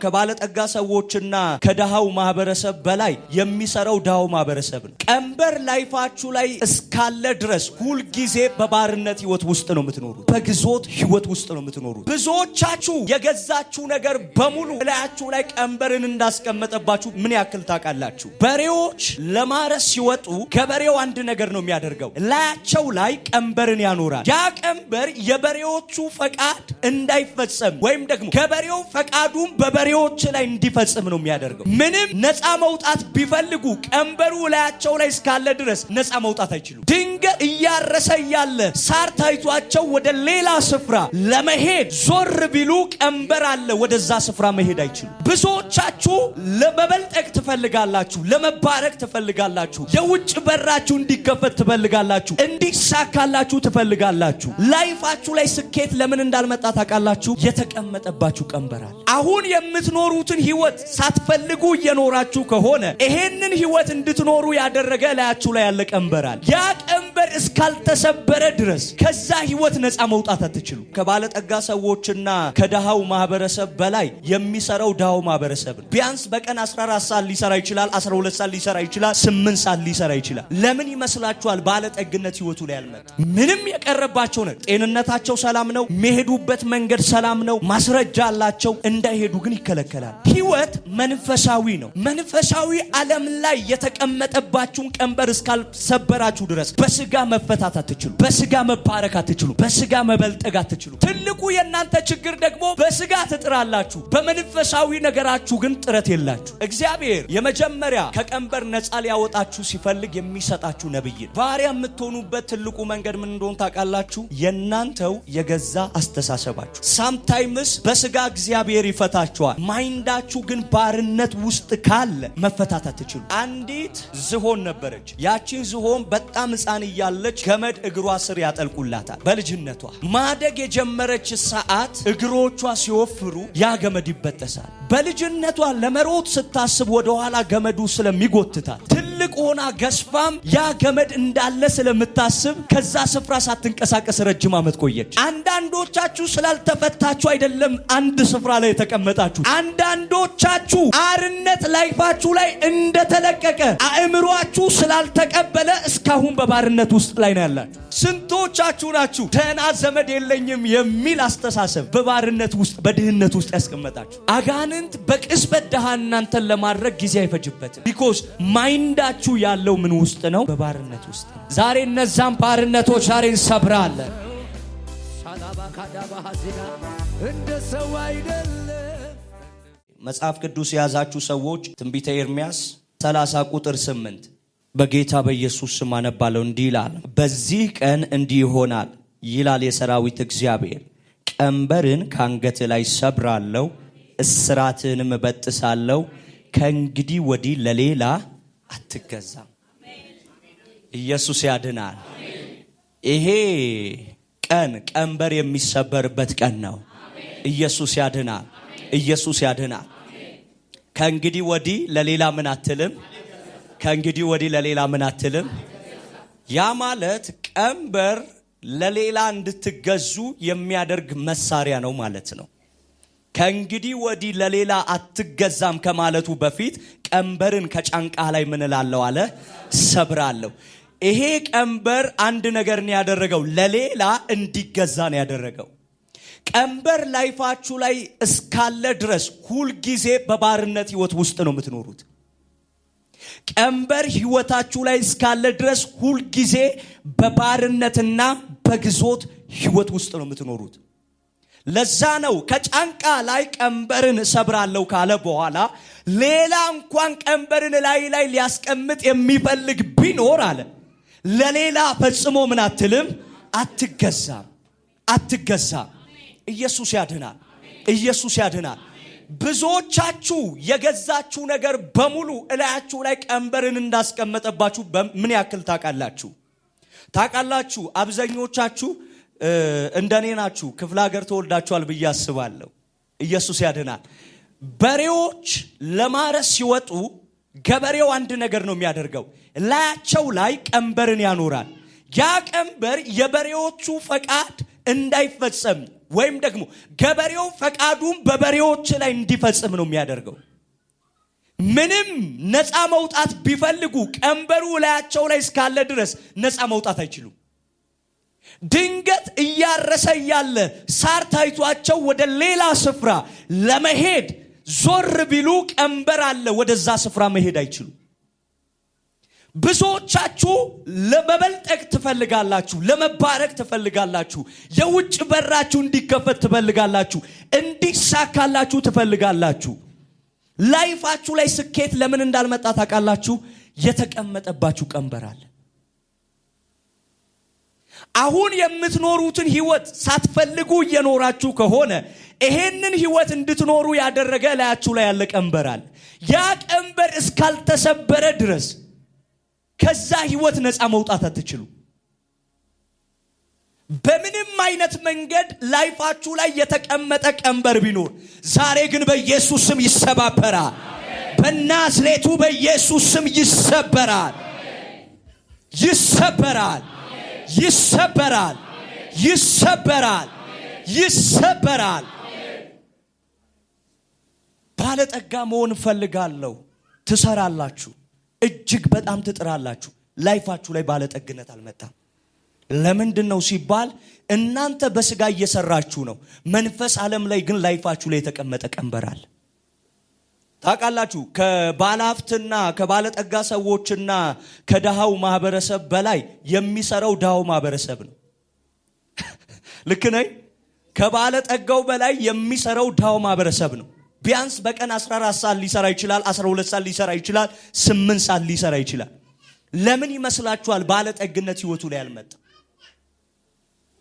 ከባለጠጋ ሰዎችና ከደሃው ማህበረሰብ በላይ የሚሰራው ደሃው ማህበረሰብ ነው። ቀንበር ላይፋችሁ ላይ እስካለ ድረስ ሁሉ ጊዜ በባርነት ህይወት ውስጥ ነው የምትኖሩት። በግዞት ህይወት ውስጥ ነው የምትኖሩት። ብዙዎቻችሁ የገዛችሁ ነገር በሙሉ ላያችሁ ላይ ቀንበርን እንዳስቀመጠባችሁ ምን ያክል ታውቃላችሁ? በሬዎች ለማረስ ሲወጡ ገበሬው አንድ ነገር ነው የሚያደርገው፣ ላያቸው ላይ ቀንበርን ያኖራል። ያ ቀንበር የበሬዎቹ ፈቃድ እንዳይፈጸም ወይም ደግሞ ገበሬው ፈቃዱን በበሬዎች ላይ እንዲፈጽም ነው የሚያደርገው። ምንም ነፃ መውጣት ቢፈልጉ ቀንበሩ ላያቸው ላይ እስካለ ድረስ ነፃ መውጣት አይችሉም። ድንገት እያረሰ ያለ ሳር ታይቷቸው ወደ ሌላ ስፍራ ለመሄድ ዞር ቢሉ ቀንበር አለ፣ ወደዛ ስፍራ መሄድ አይችሉም። ብዙዎቻችሁ ለመበልጠቅ ትፈልጋላችሁ፣ ለመባረክ ትፈልጋላችሁ፣ የውጭ በራችሁ እንዲከፈት ትፈልጋላችሁ፣ እንዲሳካላችሁ ትፈልጋላችሁ። ላይፋችሁ ላይ ስኬት ለምን እንዳልመጣ ታውቃላችሁ? የተቀመጠባችሁ ቀንበር አለ። አሁን የምትኖሩትን ህይወት ሳትፈልጉ እየኖራችሁ ከሆነ ይሄንን ህይወት እንድትኖሩ ያደረገ ላያችሁ ላይ ያለ ቀንበር አለ። ያ ቀንበር እስካልተሰበረ ድረስ ከዛ ህይወት ነፃ መውጣት አትችሉ። ከባለጠጋ ሰዎችና ከደሃው ማህበረሰብ በላይ የሚሰራው ደሃው ማህበረሰብ ነው። ቢያንስ በቀን 14 ሰዓት ሊሰራ ይችላል፣ 12 ሰዓት ሊሰራ ይችላል፣ 8 ሰዓት ሊሰራ ይችላል። ለምን ይመስላችኋል? ባለጠግነት ህይወቱ ላይ ያልመጣ ምንም የቀረባቸው ነው። ጤንነታቸው ሰላም ነው፣ የሚሄዱበት መንገድ ሰላም ነው፣ ማስረጃ አላቸው። እንዳይሄዱ ግን ይከለከላል። ህይወት መንፈሳዊ ነው። መንፈሳዊ ዓለም ላይ የተቀመጠባችሁን ቀንበር እስካልሰበራችሁ ድረስ በስጋ መፈታት አትችሉ፣ በስጋ መባረክ አትችሉ፣ በስጋ መበልጠግ አትችሉ። ትልቁ የእናንተ ችግር ደግሞ በስጋ ትጥራላችሁ፣ በመንፈሳዊ ነገራችሁ ግን ጥረት የላችሁ። እግዚአብሔር የመጀመሪያ ከቀንበር ነፃ ሊያወጣችሁ ሲፈልግ የሚሰጣችሁ ነብይ። ባሪያ የምትሆኑበት ትልቁ መንገድ ምን እንደሆነ ታውቃላችሁ? የእናንተው የገዛ አስተሳሰባችሁ። ሳምታይምስ በስጋ እግዚአብሔር ይፈታችኋል። ማይንዳችሁ ግን ባርነት ውስጥ ካለ መፈታት አትችሉ። አንዲት ዝሆን ነበረች። ያቺን ዝሆን በጣም ሕፃን እያለች ገመድ እግሯ ስር ያጠልቁላታል። በልጅነቷ ማደግ የጀመረች ሰዓት እግሮቿ ሲወፍሩ ያ ገመድ ይበጠሳል። በልጅነቷ ለመሮጥ ስታስብ ወደኋላ ገመዱ ስለሚጎትታል። ትልቅ ሆና ገስፋም ያ ገመድ እንዳለ ስለምታስብ ከዛ ስፍራ ሳትንቀሳቀስ ረጅም ዓመት ቆየች። አንዳንዶቻችሁ ስላልተፈታችሁ አይደለም አንድ ስፍራ ላይ የተቀመጣችሁ። አንዳንዶቻችሁ አርነት ላይፋችሁ ላይ እንደተለቀቀ አእምሯችሁ ስላልተቀበለ እስካሁን በባርነት ውስጥ ላይ ነው ያላችሁ። ስንቶቻችሁ ናችሁ ደህና ዘመድ የለኝም የሚል አስተሳሰብ በባርነት ውስጥ በድህነት ውስጥ ያስቀመጣችሁ? አጋንንት በቅጽበት ደሃ እናንተን ለማድረግ ጊዜ አይፈጅበትም። ቢኮዝ ማይንዳችሁ ያለው ምን ውስጥ ነው? በባርነት ውስጥ ነው። ዛሬ እነዛም ባርነቶች ዛሬ እንሰብራለን። እንደ ሰው አይደለም። መጽሐፍ ቅዱስ የያዛችሁ ሰዎች ትንቢተ ኤርምያስ 30 ቁጥር 8 በጌታ በኢየሱስ ስም አነባለሁ። እንዲህ ይላል፣ በዚህ ቀን እንዲህ ይሆናል ይላል የሰራዊት እግዚአብሔር፣ ቀንበርን ከአንገት ላይ ሰብራለሁ፣ እስራትህንም እበጥሳለሁ፣ ከእንግዲህ ወዲህ ለሌላ አትገዛም። ኢየሱስ ያድናል። ይሄ ቀን ቀንበር የሚሰበርበት ቀን ነው። ኢየሱስ ያድናል። ኢየሱስ ያድናል። ከእንግዲህ ወዲህ ለሌላ ምን አትልም? ከእንግዲህ ወዲህ ለሌላ ምን አትልም? ያ ማለት ቀንበር ለሌላ እንድትገዙ የሚያደርግ መሳሪያ ነው ማለት ነው። ከእንግዲህ ወዲህ ለሌላ አትገዛም ከማለቱ በፊት ቀንበርን ከጫንቃ ላይ ምን እላለሁ አለ? ሰብራለሁ። ይሄ ቀንበር አንድ ነገር ነው ያደረገው፣ ለሌላ እንዲገዛ ነው ያደረገው። ቀንበር ላይፋችሁ ላይ እስካለ ድረስ ሁል ጊዜ በባርነት ህይወት ውስጥ ነው የምትኖሩት። ቀንበር ህይወታችሁ ላይ እስካለ ድረስ ሁል ጊዜ በባርነትና በግዞት ህይወት ውስጥ ነው የምትኖሩት። ለዛ ነው ከጫንቃ ላይ ቀንበርን ሰብራለሁ ካለ በኋላ ሌላ እንኳን ቀንበርን ላይ ሊያስቀምጥ የሚፈልግ ቢኖር አለ ለሌላ ፈጽሞ ምን አትልም? አትገዛም፣ አትገዛም። ኢየሱስ ያድናል። ኢየሱስ ያድናል። ብዙዎቻችሁ የገዛችሁ ነገር በሙሉ እላያችሁ ላይ ቀንበርን እንዳስቀመጠባችሁ ምን ያክል ታውቃላችሁ? ታውቃላችሁ? አብዛኞቻችሁ እንደኔ ናችሁ። ክፍለ ሀገር ተወልዳችኋል ብዬ አስባለሁ። ኢየሱስ ያድናል። በሬዎች ለማረስ ሲወጡ ገበሬው አንድ ነገር ነው የሚያደርገው፣ ላያቸው ላይ ቀንበርን ያኖራል። ያ ቀንበር የበሬዎቹ ፈቃድ እንዳይፈጸም ወይም ደግሞ ገበሬው ፈቃዱን በበሬዎች ላይ እንዲፈጽም ነው የሚያደርገው። ምንም ነፃ መውጣት ቢፈልጉ ቀንበሩ ላያቸው ላይ እስካለ ድረስ ነፃ መውጣት አይችሉም። ድንገት እያረሰ ያለ ሳር ታይቷቸው ወደ ሌላ ስፍራ ለመሄድ ዞር ቢሉ ቀንበር አለ፣ ወደዛ ስፍራ መሄድ አይችሉም። ብዙዎቻችሁ ለመበልጠቅ ትፈልጋላችሁ፣ ለመባረክ ትፈልጋላችሁ፣ የውጭ በራችሁ እንዲከፈት ትፈልጋላችሁ፣ እንዲሳካላችሁ ትፈልጋላችሁ። ላይፋችሁ ላይ ስኬት ለምን እንዳልመጣ ታውቃላችሁ? የተቀመጠባችሁ ቀንበር አለ። አሁን የምትኖሩትን ህይወት ሳትፈልጉ እየኖራችሁ ከሆነ ይሄንን ህይወት እንድትኖሩ ያደረገ ላያችሁ ላይ ያለ ቀንበር አለ። ያ ቀንበር እስካልተሰበረ ድረስ ከዛ ህይወት ነፃ መውጣት አትችሉ። በምንም አይነት መንገድ ላይፋችሁ ላይ የተቀመጠ ቀንበር ቢኖር ዛሬ ግን በኢየሱስ ስም ይሰባበራል። በናዝሬቱ በኢየሱስ ስም ይሰበራል። ይሰበራል። ይሰበራል። ይሰበራል። ይሰበራል። ባለጠጋ መሆን ፈልጋለሁ ትሰራላችሁ፣ እጅግ በጣም ትጥራላችሁ። ላይፋችሁ ላይ ባለጠግነት አልመጣም። ለምንድነው ሲባል እናንተ በስጋ እየሰራችሁ ነው። መንፈስ ዓለም ላይ ግን ላይፋችሁ ላይ የተቀመጠ ቀንበር አለ። ታውቃላችሁ ከባለሀብትና ከባለጠጋ ሰዎችና ከደሃው ማህበረሰብ በላይ የሚሰራው ደሃው ማህበረሰብ ነው። ልክ ነኝ? ከባለጠጋው በላይ የሚሰራው ደሃው ማህበረሰብ ነው። ቢያንስ በቀን 14 ሰዓት ሊሰራ ይችላል፣ 12 ሰዓት ሊሰራ ይችላል፣ 8 ሰዓት ሊሰራ ይችላል። ለምን ይመስላችኋል ባለጠግነት ህይወቱ ላይ ያልመጣ?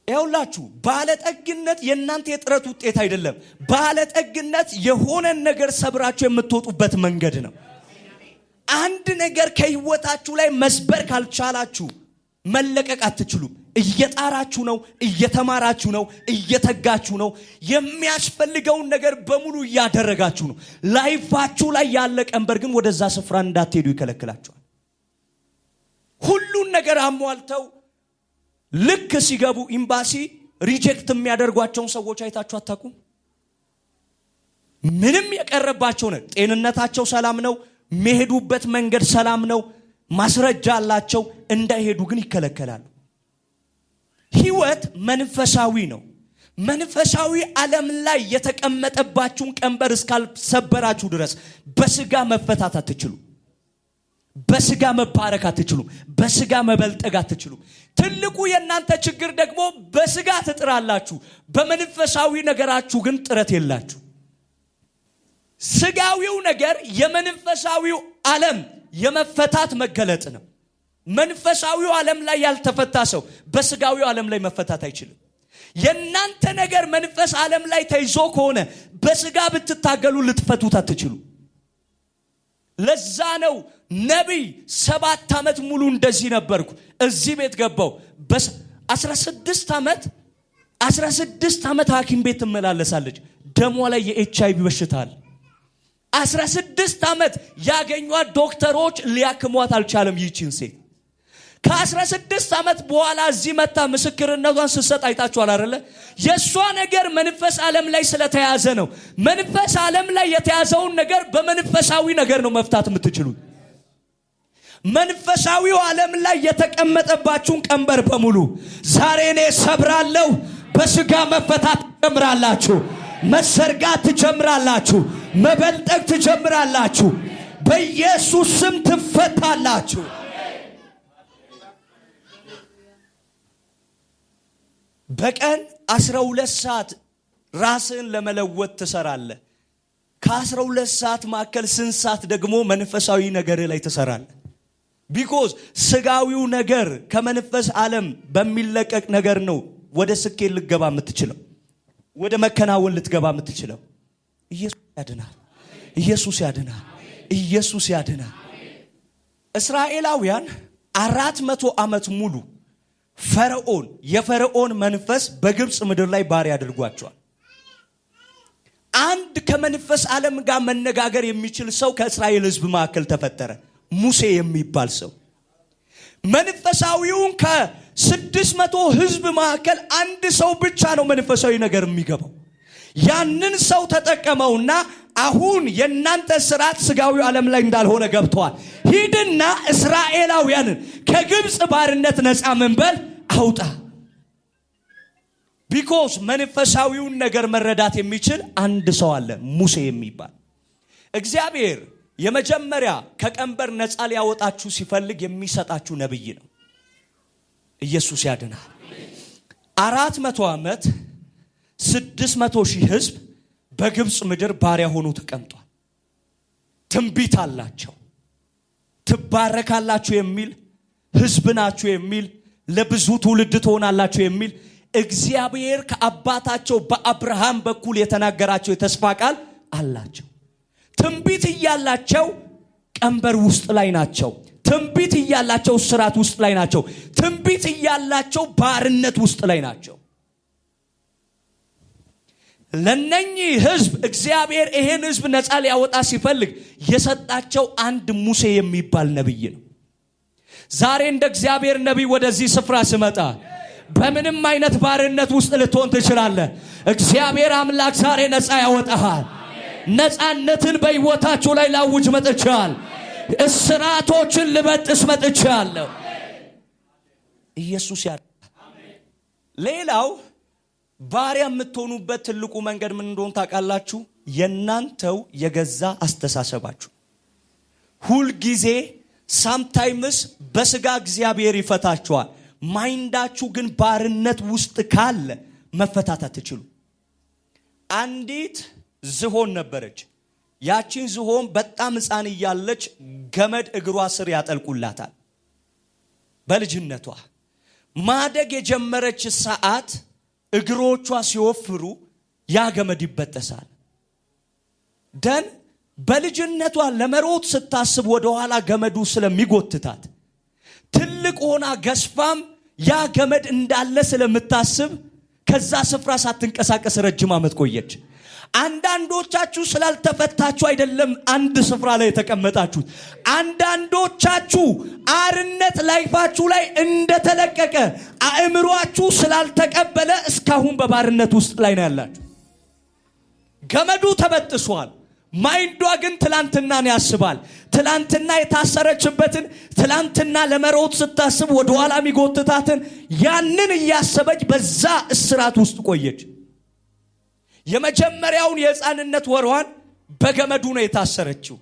ይኸውላችሁ ባለጠግነት የእናንተ የጥረት ውጤት አይደለም። ባለጠግነት የሆነ ነገር ሰብራችሁ የምትወጡበት መንገድ ነው። አንድ ነገር ከህይወታችሁ ላይ መስበር ካልቻላችሁ መለቀቅ አትችሉም። እየጣራችሁ ነው፣ እየተማራችሁ ነው፣ እየተጋችሁ ነው፣ የሚያስፈልገውን ነገር በሙሉ እያደረጋችሁ ነው። ላይፋችሁ ላይ ያለ ቀንበር ግን ወደዛ ስፍራ እንዳትሄዱ ይከለክላችኋል። ሁሉን ነገር አሟልተው ልክ ሲገቡ ኤምባሲ ሪጀክት የሚያደርጓቸውን ሰዎች አይታችሁ አታውቁም? ምንም የቀረባቸው ነው። ጤንነታቸው ሰላም ነው፣ መሄዱበት መንገድ ሰላም ነው፣ ማስረጃ አላቸው፣ እንዳይሄዱ ግን ይከለከላሉ። ህይወት መንፈሳዊ ነው። መንፈሳዊ ዓለም ላይ የተቀመጠባችሁን ቀንበር እስካልሰበራችሁ ድረስ በስጋ መፈታት አትችሉም። በስጋ መባረክ አትችሉም። በስጋ መበልጠግ አትችሉም። ትልቁ የእናንተ ችግር ደግሞ በስጋ ትጥራላችሁ፣ በመንፈሳዊ ነገራችሁ ግን ጥረት የላችሁ። ስጋዊው ነገር የመንፈሳዊው ዓለም የመፈታት መገለጥ ነው። መንፈሳዊው ዓለም ላይ ያልተፈታ ሰው በስጋዊው ዓለም ላይ መፈታት አይችልም። የእናንተ ነገር መንፈስ ዓለም ላይ ተይዞ ከሆነ በስጋ ብትታገሉ ልትፈቱት አትችሉ። ለዛ ነው ነቢይ 7 ዓመት ሙሉ እንደዚህ ነበርኩ፣ እዚህ ቤት ገባው። በ16 ዓመት ሐኪም ቤት ትመላለሳለች። ደሟ ላይ የኤችአይቪ በሽታ አለ። 16 ዓመት ያገኟት ዶክተሮች ሊያክሟት አልቻለም ይቺን ሴት። ከ16 ዓመት በኋላ እዚህ መጣ ምስክርነቷን ስትሰጥ አይታችኋል አይደለ? የሷ ነገር መንፈስ ዓለም ላይ ስለተያዘ ነው። መንፈስ ዓለም ላይ የተያዘውን ነገር በመንፈሳዊ ነገር ነው መፍታት የምትችሉት። መንፈሳዊው ዓለም ላይ የተቀመጠባችሁን ቀንበር በሙሉ ዛሬ እኔ ሰብራለሁ። በስጋ መፈታት ትጀምራላችሁ፣ መሰርጋት ትጀምራላችሁ፣ መበልጠግ ትጀምራላችሁ። በኢየሱስ ስም ትፈታላችሁ። በቀን 12 ሰዓት ራስን ለመለወጥ ትሰራለህ። ከ12 ሰዓት ማከል ስንት ሰዓት ደግሞ መንፈሳዊ ነገር ላይ ትሰራለህ? ቢኮዝ ስጋዊው ነገር ከመንፈስ ዓለም በሚለቀቅ ነገር ነው ወደ ስኬት ልትገባ የምትችለው፣ ወደ መከናወን ልትገባ የምትችለው። ኢየሱስ ያድናል። ኢየሱስ ያድናል። ኢየሱስ ያድናል። እስራኤላውያን 400 ዓመት ሙሉ ፈርዖን የፈርዖን መንፈስ በግብጽ ምድር ላይ ባሪያ አድርጓቸዋል። አንድ ከመንፈስ ዓለም ጋር መነጋገር የሚችል ሰው ከእስራኤል ሕዝብ መካከል ተፈጠረ። ሙሴ የሚባል ሰው መንፈሳዊውን ከ600 ህዝብ መካከል አንድ ሰው ብቻ ነው መንፈሳዊ ነገር የሚገባው። ያንን ሰው ተጠቀመውና አሁን የናንተ ስራት ስጋዊው ዓለም ላይ እንዳልሆነ ገብቷል። ሂድና እስራኤላውያንን ከግብጽ ባርነት ነፃ መንበል አውጣ። ቢኮዝ መንፈሳዊውን ነገር መረዳት የሚችል አንድ ሰው አለ፣ ሙሴ የሚባል። እግዚአብሔር የመጀመሪያ ከቀንበር ነፃ ሊያወጣችሁ ሲፈልግ የሚሰጣችሁ ነብይ ነው። ኢየሱስ ያድናል። 400 ዓመት 600,000 ህዝብ በግብጽ ምድር ባሪያ ሆኖ ተቀምጧል። ትንቢት አላቸው። ትባረካላችሁ የሚል ህዝብ ናችሁ የሚል ለብዙ ትውልድ ትሆናላችሁ የሚል እግዚአብሔር ከአባታቸው በአብርሃም በኩል የተናገራቸው የተስፋ ቃል አላቸው። ትንቢት እያላቸው ቀንበር ውስጥ ላይ ናቸው። ትንቢት እያላቸው ስራት ውስጥ ላይ ናቸው። ትንቢት እያላቸው ባርነት ውስጥ ላይ ናቸው። ለነኚህ ህዝብ እግዚአብሔር ይሄን ህዝብ ነፃ ሊያወጣ ሲፈልግ የሰጣቸው አንድ ሙሴ የሚባል ነብይ ነው። ዛሬ እንደ እግዚአብሔር ነብይ ወደዚህ ስፍራ ስመጣ በምንም አይነት ባርነት ውስጥ ልትሆን ትችላለህ። እግዚአብሔር አምላክ ዛሬ ነፃ ያወጣሃል። ነፃነትን በሕይወታችሁ ላይ ላውጅ መጥቻለሁ። እስራቶችን ልበጥስ መጥቻለሁ። ኢየሱስ ያድናል። ሌላው ባሪያ የምትሆኑበት ትልቁ መንገድ ምን እንደሆነ ታውቃላችሁ? የናንተው የገዛ አስተሳሰባችሁ ሁል ጊዜ ሳምታይምስ በስጋ እግዚአብሔር ይፈታችኋል። ማይንዳችሁ ግን ባርነት ውስጥ ካለ መፈታት አትችሉ። አንዲት ዝሆን ነበረች። ያቺን ዝሆን በጣም ሕፃን እያለች ገመድ እግሯ ስር ያጠልቁላታል። በልጅነቷ ማደግ የጀመረች ሰዓት እግሮቿ ሲወፍሩ ያ ገመድ ይበጠሳል። ደን በልጅነቷ ለመሮጥ ስታስብ ወደ ኋላ ገመዱ ስለሚጎትታት ትልቅ ሆና ገስፋም ያ ገመድ እንዳለ ስለምታስብ ከዛ ስፍራ ሳትንቀሳቀስ ረጅም ዓመት ቆየች። አንዳንዶቻችሁ ስላልተፈታችሁ አይደለም አንድ ስፍራ ላይ የተቀመጣችሁት። አንዳንዶቻችሁ አርነት ላይፋችሁ ላይ እንደተለቀቀ አእምሮአችሁ ስላልተቀበለ እስካሁን በባርነት ውስጥ ላይ ነው ያላችሁ። ገመዱ ተበጥሷል። ማይንዷ ግን ትላንትናን ያስባል። ትላንትና የታሰረችበትን ትላንትና ለመሮጥ ስታስብ ወደ ኋላ የሚጎትታትን ያንን እያሰበች በዛ እስራት ውስጥ ቆየች። የመጀመሪያውን የሕፃንነት ወሯን በገመዱ ነው የታሰረችው።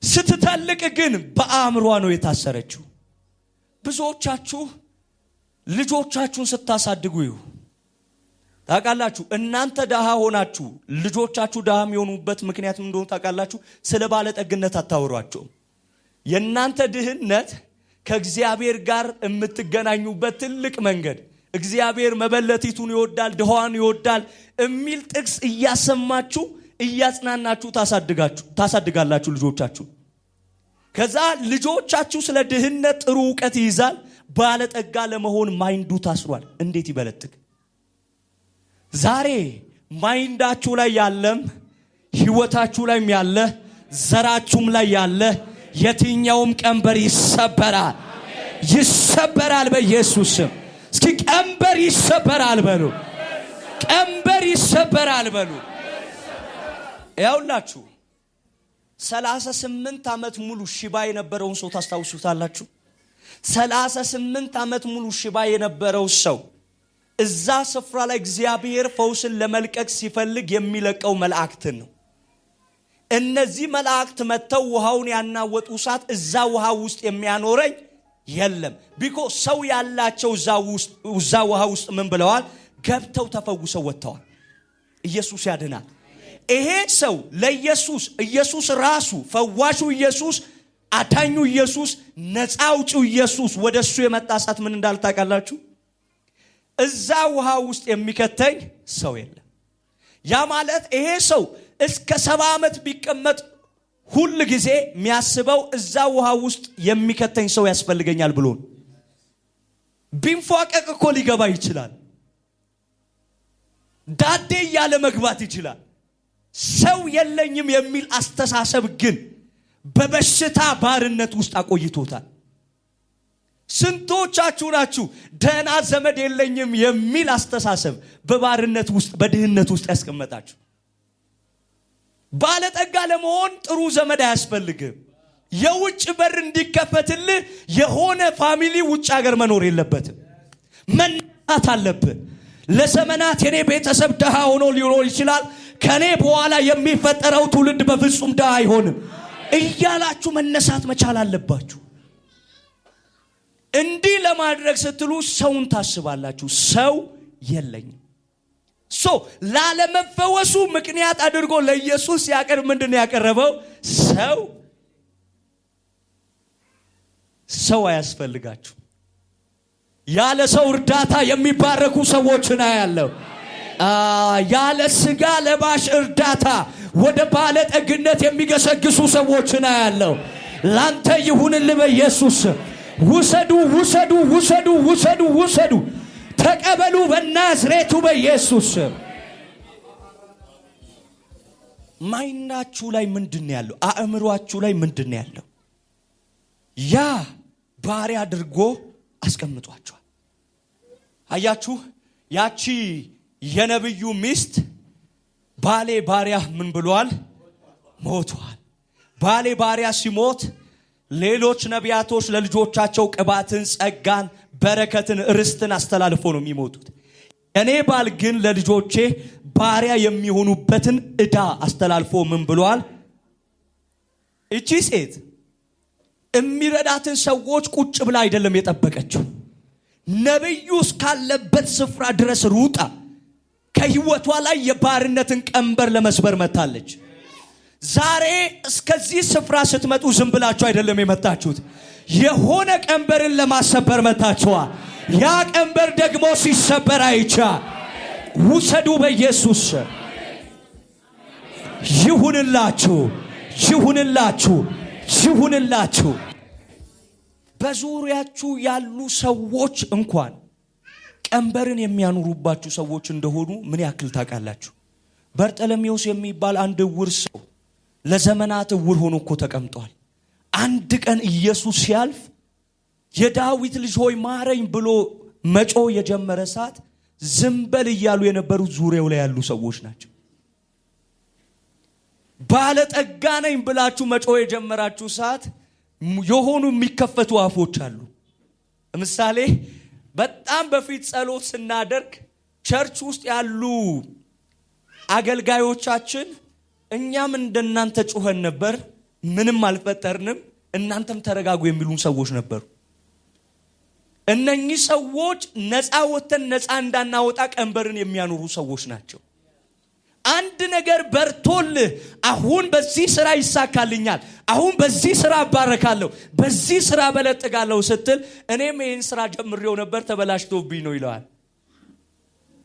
ስትተልቅ ግን በአእምሯ ነው የታሰረችው። ብዙዎቻችሁ ልጆቻችሁን ስታሳድጉ ታውቃላችሁ። እናንተ ደሃ ሆናችሁ ልጆቻችሁ ደሃ የሚሆኑበት ምክንያት ምን እንደሆነ ታውቃላችሁ? ስለ ባለጠግነት አታወሯቸው። የእናንተ ድህነት ከእግዚአብሔር ጋር የምትገናኙበት ትልቅ መንገድ እግዚአብሔር መበለቲቱን ይወዳል፣ ድሃዋን ይወዳል የሚል ጥቅስ እያሰማችሁ እያጽናናችሁ ታሳድጋላችሁ ልጆቻችሁ። ከዛ ልጆቻችሁ ስለ ድህነት ጥሩ ዕውቀት ይይዛል። ባለጠጋ ለመሆን ማይንዱ ታስሯል። እንዴት ይበለጥግ? ዛሬ ማይንዳችሁ ላይ ያለም ህይወታችሁ ላይም ያለ ዘራችሁም ላይ ያለ የትኛውም ቀንበር ይሰበራል። ይሰበራል በኢየሱስ ስም። እስኪ ቀንበር ይሰበራል በሉ። ቀንበር ይሰበራል በሉ። ያውላችሁ 38 ዓመት ሙሉ ሽባ የነበረውን ሰው ታስታውሱታላችሁ? 38 ዓመት ሙሉ ሽባ የነበረው ሰው እዛ ስፍራ ላይ እግዚአብሔር ፈውስን ለመልቀቅ ሲፈልግ የሚለቀው መላእክትን ነው። እነዚህ መላእክት መተው ውሃውን ያናወጡ ሰዓት እዛ ውሃ ውስጥ የሚያኖረኝ የለም። ቢኮ ሰው ያላቸው እዛ ውሃ ውስጥ ምን ብለዋል? ገብተው ተፈውሰው ወጥተዋል። ኢየሱስ ያድናል። ይሄ ሰው ለኢየሱስ ኢየሱስ ራሱ ፈዋሹ ኢየሱስ አዳኙ ኢየሱስ ነፃ አውጪው ኢየሱስ ወደሱ የመጣ ሰዓት ምን እንዳለ ታውቃላችሁ? እዛ ውሃ ውስጥ የሚከተኝ ሰው የለም። ያ ማለት ይሄ ሰው እስከ 70 ዓመት ቢቀመጥ ሁሉ ጊዜ የሚያስበው እዛ ውሃ ውስጥ የሚከተኝ ሰው ያስፈልገኛል ብሎ ቢንፏቀቅ እኮ ሊገባ ይችላል። ዳዴ ያለ መግባት ይችላል። ሰው የለኝም የሚል አስተሳሰብ ግን በበሽታ ባርነት ውስጥ አቆይቶታል። ስንቶቻችሁ ናችሁ ደህና ዘመድ የለኝም የሚል አስተሳሰብ በባርነት ውስጥ በድህነት ውስጥ ያስቀመጣችሁ? ባለጠጋ ለመሆን ጥሩ ዘመድ አያስፈልግም። የውጭ በር እንዲከፈትልህ የሆነ ፋሚሊ ውጭ ሀገር መኖር የለበትም። መናት አለብህ። ለዘመናት የኔ ቤተሰብ ደሃ ሆኖ ሊኖር ይችላል፣ ከኔ በኋላ የሚፈጠረው ትውልድ በፍጹም ደሃ አይሆንም እያላችሁ መነሳት መቻል አለባችሁ። እንዲህ ለማድረግ ስትሉ ሰውን ታስባላችሁ። ሰው የለኝም ላለመፈወሱ ምክንያት አድርጎ ለኢየሱስ ያቀርብ ምንድነው ያቀረበው? ሰው አያስፈልጋችሁ። ያለ ሰው እርዳታ የሚባረኩ ሰዎችን አያለው። ያለ ስጋ ለባሽ እርዳታ ወደ ባለጠግነት የሚገሰግሱ ሰዎችን አያለው። ላንተ ይሁንልህ በኢየሱስ። ውሰዱ ውሰዱ ውሰዱ ውሰዱ ውሰዱ፣ ተቀበሉ በናዝሬቱ በኢየሱስ። ማይናችሁ ላይ ምንድነው ያለው? አእምሮአችሁ ላይ ምንድነው ያለው? ያ ባሪያ አድርጎ አስቀምጧቸዋል። አያችሁ፣ ያቺ የነብዩ ሚስት ባሌ ባሪያ ምን ብሏል? ሞቷል። ባሌ ባሪያ ሲሞት ሌሎች ነቢያቶች ለልጆቻቸው ቅባትን፣ ጸጋን፣ በረከትን፣ ርስትን አስተላልፎ ነው የሚሞቱት። እኔ ባል ግን ለልጆቼ ባሪያ የሚሆኑበትን ዕዳ አስተላልፎ ምን ብሏል? እቺ ሴት የሚረዳትን ሰዎች ቁጭ ብላ አይደለም የጠበቀችው። ነብዩ እስካለበት ስፍራ ድረስ ሩጣ ከህይወቷ ላይ የባርነትን ቀንበር ለመስበር መታለች። ዛሬ እስከዚህ ስፍራ ስትመጡ ዝም ብላችሁ አይደለም የመጣችሁት። የሆነ ቀንበርን ለማሰበር መጣችኋል። ያ ቀንበር ደግሞ ሲሰበር አይቻ ውሰዱ በኢየሱስ። ይሁንላችሁ ይሁንላችሁ ይሁንላችሁ። በዙሪያችሁ ያሉ ሰዎች እንኳን ቀንበርን የሚያኖሩባችሁ ሰዎች እንደሆኑ ምን ያክል ታውቃላችሁ? በርጠለሜዎስ የሚባል አንድ ዕውር ሰው ለዘመናት ዕውር ሆኖ እኮ ተቀምጧል። አንድ ቀን ኢየሱስ ሲያልፍ የዳዊት ልጅ ሆይ ማረኝ ብሎ መጮ የጀመረ ሰዓት ዝም በል እያሉ የነበሩት ዙሪያው ላይ ያሉ ሰዎች ናቸው። ባለጠጋ ነኝ ብላችሁ መጮ የጀመራችሁ ሰዓት የሆኑ የሚከፈቱ አፎች አሉ። ለምሳሌ በጣም በፊት ጸሎት ስናደርግ ቸርች ውስጥ ያሉ አገልጋዮቻችን እኛም እንደናንተ ጮኸን ነበር፣ ምንም አልፈጠርንም፣ እናንተም ተረጋጉ የሚሉን ሰዎች ነበሩ። እነኚህ ሰዎች ነፃ ወተን ነፃ እንዳናወጣ ቀንበርን የሚያኖሩ ሰዎች ናቸው። አንድ ነገር በርቶልህ አሁን በዚህ ስራ ይሳካልኛል፣ አሁን በዚህ ስራ አባረካለሁ፣ በዚህ ስራ በለጥጋለሁ ስትል እኔም ይህን ስራ ጀምሬው ነበር ተበላሽቶብኝ ነው ይለዋል።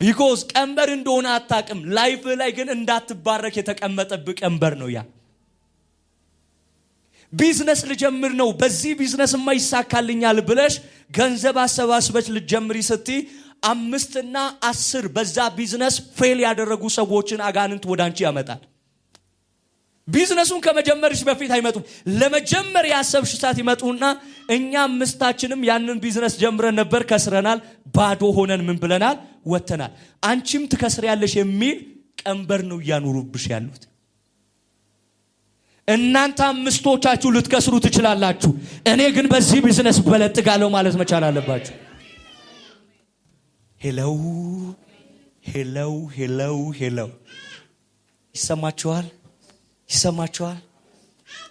ቢኮዝ ቀንበር እንደሆነ አታውቅም። ላይፍ ላይ ግን እንዳትባረክ የተቀመጠብህ ቀንበር ነው ያ። ቢዝነስ ልጀምር ነው፣ በዚህ ቢዝነስማ ይሳካልኛል ብለሽ ገንዘብ አሰባስበሽ ልጀምሪ ስትይ 5 እና 10 በዛ ቢዝነስ ፌል ያደረጉ ሰዎችን አጋንንት ወዳንቺ ያመጣል። ቢዝነሱን ከመጀመርሽ በፊት አይመጡም። ለመጀመር ያሰብሽ ሰዓት ይመጡና እኛ 5ታችንም ያንን ቢዝነስ ጀምረን ነበር፣ ከስረናል፣ ባዶ ሆነን ምን ብለናል ወተናል፣ አንቺም ትከስሪያለሽ የሚል ቀንበር ነው ያኑሩብሽ ያሉት። እናንተ 5ቶቻችሁ ልትከስሩ ትችላላችሁ፣ እኔ ግን በዚህ ቢዝነስ በለጥጋለሁ ማለት መቻል አለባችሁ። ሄለው ሄለው ሄለው ሄለው ይሰማችኋል? ይሰማችኋል?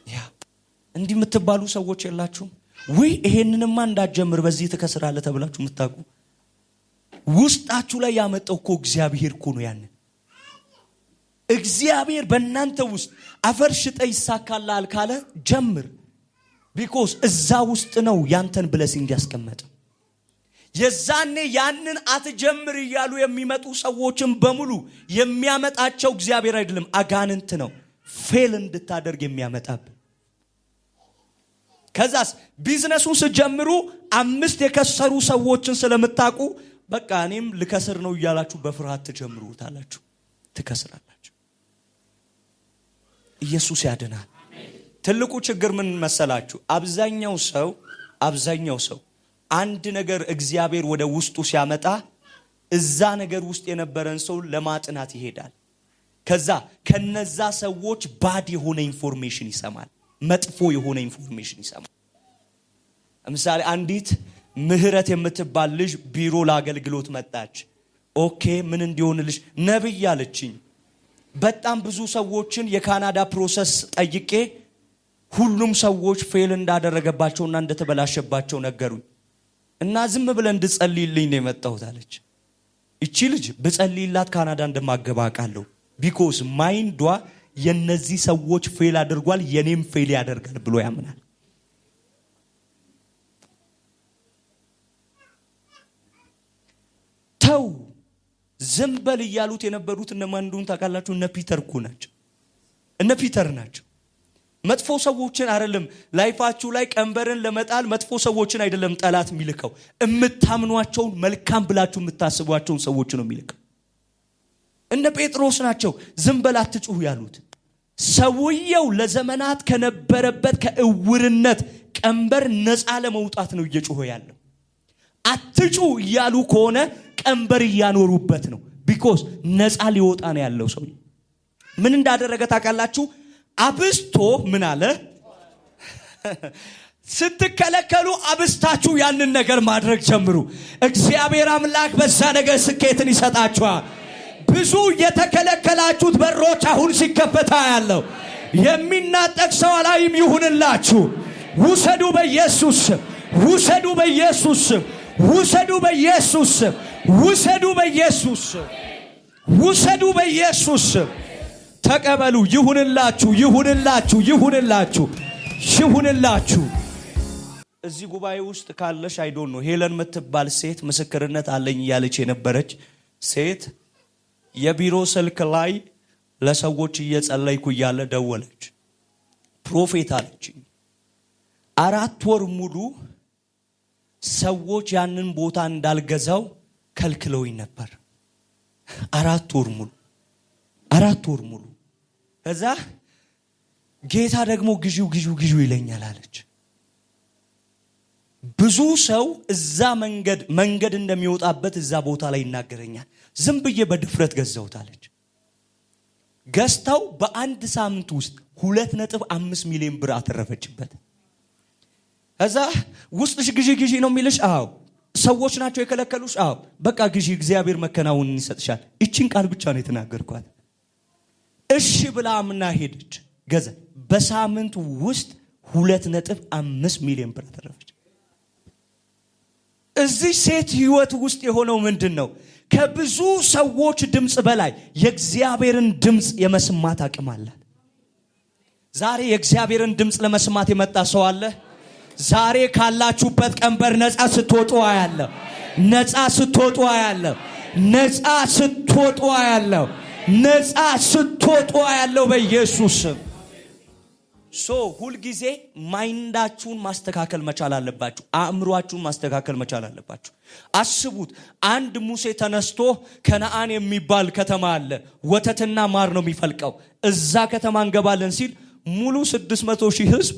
ያ እንዲህ የምትባሉ ሰዎች የላችሁም ወይ? ይሄንንማ እንዳትጀምር በዚህ ትከስራለህ ተብላችሁ የምታውቁ ውስጣችሁ ላይ ያመጣው እኮ እግዚአብሔር እኮ ነው። ያን እግዚአብሔር በእናንተ ውስጥ አፈር ሽጠ ይሳካልሃል ካለ ጀምር። ቢኮዝ እዛ ውስጥ ነው ያንተን ብለሲንግ ያስቀመጠ። የዛኔ ያንን አትጀምር እያሉ የሚመጡ ሰዎችን በሙሉ የሚያመጣቸው እግዚአብሔር አይደለም፣ አጋንንት ነው ፌል እንድታደርግ የሚያመጣብ። ከዛስ ቢዝነሱን ስትጀምሩ 5 የከሰሩ ሰዎችን ስለምታውቁ በቃ እኔም ልከስር ነው እያላችሁ በፍርሃት ትጀምሩታላችሁ፣ ትከስራላችሁ። ኢየሱስ ያድናል። ትልቁ ችግር ምን መሰላችሁ? አብዛኛው ሰው አንድ ነገር እግዚአብሔር ወደ ውስጡ ሲያመጣ እዛ ነገር ውስጥ የነበረን ሰው ለማጥናት ይሄዳል። ከዛ ከነዛ ሰዎች ባድ የሆነ ኢንፎርሜሽን ይሰማል፣ መጥፎ የሆነ ኢንፎርሜሽን ይሰማል። ለምሳሌ አንዲት ምህረት የምትባል ልጅ ቢሮ ለአገልግሎት መጣች። ኦኬ ምን እንዲሆንልሽ ነብይ አለችኝ። በጣም ብዙ ሰዎችን የካናዳ ፕሮሰስ ጠይቄ ሁሉም ሰዎች ፌል እንዳደረገባቸውና እንደተበላሸባቸው ነገሩኝ እና ዝም ብለን እንድጸልይልኝ ነው የመጣሁት አለች። እቺ ልጅ በጸልይላት ካናዳ እንደማገባ አውቃለሁ። ቢኮዝ ማይንዷ የነዚህ ሰዎች ፌል አድርጓል የኔም ፌል ያደርጋል ብሎ ያምናል። ተው ዝምበል እያሉት የነበሩት እነማን እንደሆኑ ታውቃላችሁ? እነ ፒተር እኮ ናቸው። እነ ፒተር ናቸው። መጥፎ ሰዎችን አይደለም ላይፋችሁ ላይ ቀንበርን ለመጣል መጥፎ ሰዎችን አይደለም ጠላት የሚልከው፣ እምታምኗቸውን መልካም ብላችሁ የምታስቧቸውን ሰዎች ነው የሚልከው። እነ ጴጥሮስ ናቸው ዝምበል አትጩሁ ያሉት። ሰውየው ለዘመናት ከነበረበት ከእውርነት ቀንበር ነፃ ለመውጣት ነው እየጮኸ ያለው። አትጩ እያሉ ከሆነ ቀንበር እያኖሩበት ነው። ቢኮዝ ነፃ ሊወጣ ነው ያለው ሰው። ምን እንዳደረገ ታውቃላችሁ? አብስቶ ምን አለ? ስትከለከሉ አብስታችሁ ያንን ነገር ማድረግ ጀምሩ። እግዚአብሔር አምላክ በዛ ነገር ስኬትን ይሰጣችኋል። ብዙ የተከለከላችሁት በሮች አሁን ሲከፈታ ያለው የሚናጠቅ ሰው አላይም ይሁንላችሁ። ውሰዱ በኢየሱስ ስም፣ ውሰዱ በኢየሱስ ስም፣ ውሰዱ በኢየሱስ ስም፣ ውሰዱ በኢየሱስ ስም፣ ውሰዱ በኢየሱስ ስም። ተቀበሉ። ይሁንላችሁ፣ ይሁንላችሁ፣ ይሁንላችሁ፣ ይሁንላችሁ። እዚህ ጉባኤ ውስጥ ካለሽ አይዶን ነው ሄለን የምትባል ሴት ምስክርነት አለኝ ያለች የነበረች ሴት የቢሮ ስልክ ላይ ለሰዎች እየጸለይኩ እያለ ደወለች። ፕሮፌት አለች 4 ወር ሙሉ ሰዎች ያንን ቦታ እንዳልገዛው ከልክለውኝ ነበር። 4 ወር ሙሉ 4 ወር ሙሉ። ከዛ ጌታ ደግሞ ግዢው ይለኛል አለች። ብዙ ሰው እዛ መንገድ እንደሚወጣበት እዛ ቦታ ላይ ይናገረኛል። ዝም ብዬ በድፍረት ገዛሁት አለች። ገዝታው በአንድ ሳምንት ውስጥ 2.5 ሚሊዮን ብር አተረፈችበት። ከዛ ውስጥሽ ግዢ ነው የሚልሽ? አዎ። ሰዎች ናቸው የከለከሉሽ? አዎ። በቃ ግዢ፣ እግዚአብሔር መከናወንን ይሰጥሻል። እቺን ቃል ብቻ ነው የተናገርኳት። እሺ ብላ አምና ሄደች፣ ገዛ። በሳምንት ውስጥ 2.5 ሚሊዮን ብር አተረፈች። እዚህ ሴት ህይወት ውስጥ የሆነው ምንድነው? ከብዙ ሰዎች ድምጽ በላይ የእግዚአብሔርን ድምጽ የመስማት አቅም አላት። ዛሬ የእግዚአብሔርን ድምጽ ለመስማት የመጣ ሰው አለ? ዛሬ ካላችሁበት ቀንበር ነፃ ስትወጡ አያለሁ። ነፃ ስትወጡ አያለሁ። ነፃ ስትወጡ አያለሁ። ነፃ ስትወጡ አያለሁ በኢየሱስ ስም። ሁል ጊዜ ማይንዳችሁን ማስተካከል መቻል አለባችሁ። አእምሮአችሁን ማስተካከል መቻል አለባችሁ። አስቡት፣ አንድ ሙሴ ተነስቶ ከነዓን የሚባል ከተማ አለ፣ ወተትና ማር ነው የሚፈልቀው፣ እዛ ከተማ እንገባለን ሲል ሙሉ 600,000 ህዝብ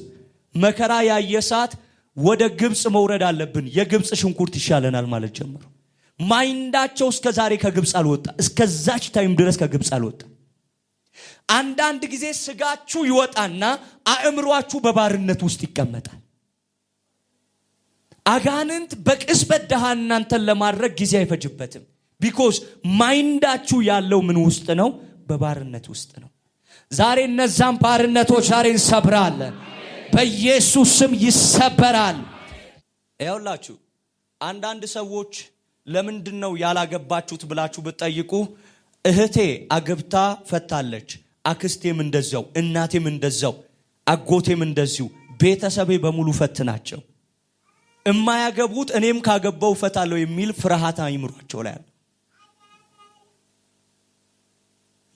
መከራ ያየሳት ወደ ግብጽ መውረድ አለብን፣ የግብጽ ሽንኩርት ይሻለናል ማለት ጀመሩ። ማይንዳቸው እስከዛሬ ከግብጽ አልወጣ፣ እስከዛች ታይም ድረስ ከግብጽ አልወጣ። አንዳንድ ጊዜ ስጋችሁ ይወጣና አእምሮአችሁ በባርነት ውስጥ ይቀመጣል። አጋንንት በቅስበት ደሃ እናንተን ለማድረግ ጊዜ አይፈጅበትም። ቢኮዝ ማይንዳችሁ ያለው ምን ውስጥ ነው? በባርነት ውስጥ ነው። ዛሬ እነዛም ባርነቶች ዛሬ እንሰብራለን በኢየሱስ ስም፣ ይሰበራል። ያውላችሁ አንዳንድ ሰዎች ለምንድነው ያላገባችሁት ብላችሁ ብትጠይቁ እህቴ አግብታ ፈታለች፣ አክስቴም እንደዛው፣ እናቴም እንደዛው፣ አጎቴም እንደዚሁ፣ ቤተሰቤ በሙሉ ፈትናቸው። እማያገቡት እኔም ካገባው ፈታለሁ የሚል ፍርሃት አይምሯቸው ላይ አለ።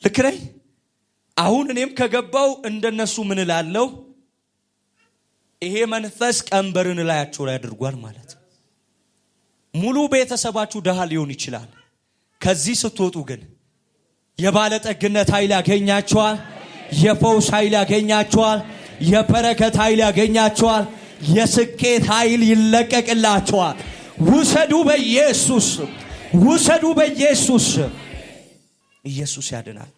ልክ ነኝ? አሁን እኔም ከገባው እንደነሱ ምን እላለሁ? ይሄ መንፈስ ቀንበርን ላያቸው ላይ አድርጓል ማለት። ሙሉ ቤተሰባችሁ ደሃ ሊሆን ይችላል። ከዚህ ስትወጡ ግን የባለጠግነት ኃይል ያገኛችኋል። የፈውስ ኃይል ያገኛችኋል። የበረከት ኃይል ያገኛችኋል። የስኬት ኃይል ይለቀቅላችኋል። ውሰዱ በኢየሱስ፣ ውሰዱ በኢየሱስ። ኢየሱስ ያድናል።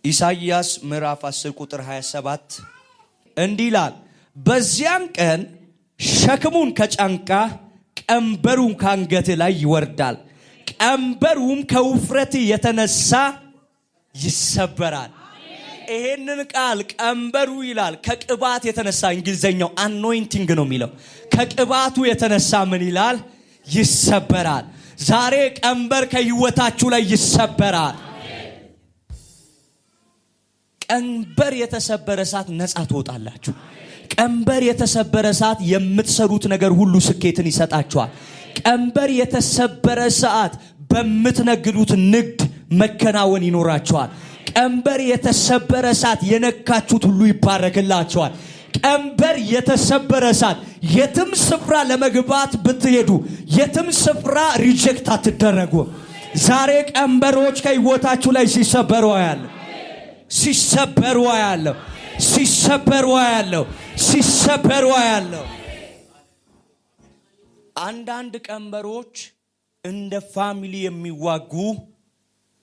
ኢሳይያስ ምዕራፍ 10 ቁጥር 27 እንዲህ ይላል፣ በዚያን ቀን ሸክሙን ከጫንቃ ቀንበሩን ካንገት ላይ ይወርዳል፣ ቀንበሩም ከውፍረት የተነሳ ይሰበራል። ይሄንን ቃል ቀንበሩ ይላል ከቅባት የተነሳ፣ እንግሊዘኛው አኖይንቲንግ ነው የሚለው። ከቅባቱ የተነሳ ምን ይላል? ይሰበራል። ዛሬ ቀንበር ከህይወታችሁ ላይ ይሰበራል። ቀንበር የተሰበረ ሰዓት ነፃ ትወጣላችሁ። ቀንበር የተሰበረ ሰዓት የምትሰሩት ነገር ሁሉ ስኬትን ይሰጣችኋል። ቀንበር የተሰበረ ሰዓት በምትነግዱት ንግድ መከናወን ይኖራችኋል። ቀንበር የተሰበረ ሰዓት የነካችሁት ሁሉ ይባረክላችኋል። ቀንበር የተሰበረ ሰዓት የትም ስፍራ ለመግባት ብትሄዱ የትም ስፍራ ሪጀክት አትደረጉ። ዛሬ ቀንበሮች ከህይወታችሁ ላይ ሲሰበሩ ያለው ሲሰበሩ ያለው ሲሰበሩ ያለው ሲሰበሩ ያለው። አንዳንድ ቀንበሮች እንደ ፋሚሊ የሚዋጉ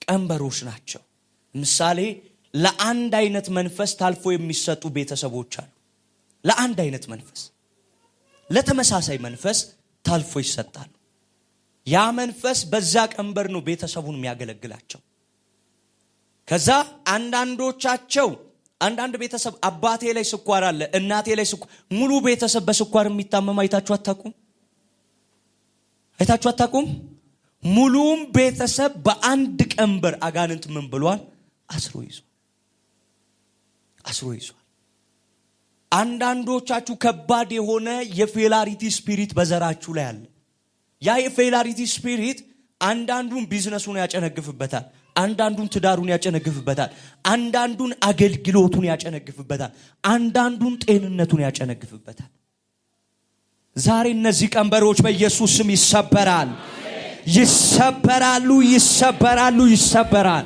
ቀንበሮች ናቸው። ምሳሌ ለአንድ አይነት መንፈስ ታልፎ የሚሰጡ ቤተሰቦች አሉ። ለአንድ አይነት መንፈስ፣ ለተመሳሳይ መንፈስ ታልፎ ይሰጣሉ። ያ መንፈስ በዛ ቀንበር ነው ቤተሰቡን የሚያገለግላቸው። ከዛ አንዳንዶቻቸው አንዳንድ ቤተሰብ አባቴ ላይ ስኳር አለ፣ እናቴ ላይ ስኳር፣ ሙሉ ቤተሰብ በስኳር የሚታመም አይታችሁ አታቁም? አይታችሁ አታቁም? ሙሉም ቤተሰብ በአንድ ቀንበር አጋንንት ምን ብሏል? አስሮ ይዟል። አንዳንዶቻችሁ ከባድ የሆነ የፌላሪቲ ስፒሪት በዘራችሁ ላይ አለ። ያ የፌላሪቲ ስፒሪት አንዳንዱን ቢዝነሱን ያጨነግፍበታል፣ አንዳንዱን ትዳሩን ያጨነግፍበታል፣ አንዳንዱን አገልግሎቱን ያጨነግፍበታል፣ አንዳንዱን ጤንነቱን ያጨነግፍበታል። ዛሬ እነዚህ ቀንበሮች በኢየሱስ ስም ይሰበራል፣ ይሰበራሉ፣ ይሰበራሉ፣ ይሰበራል።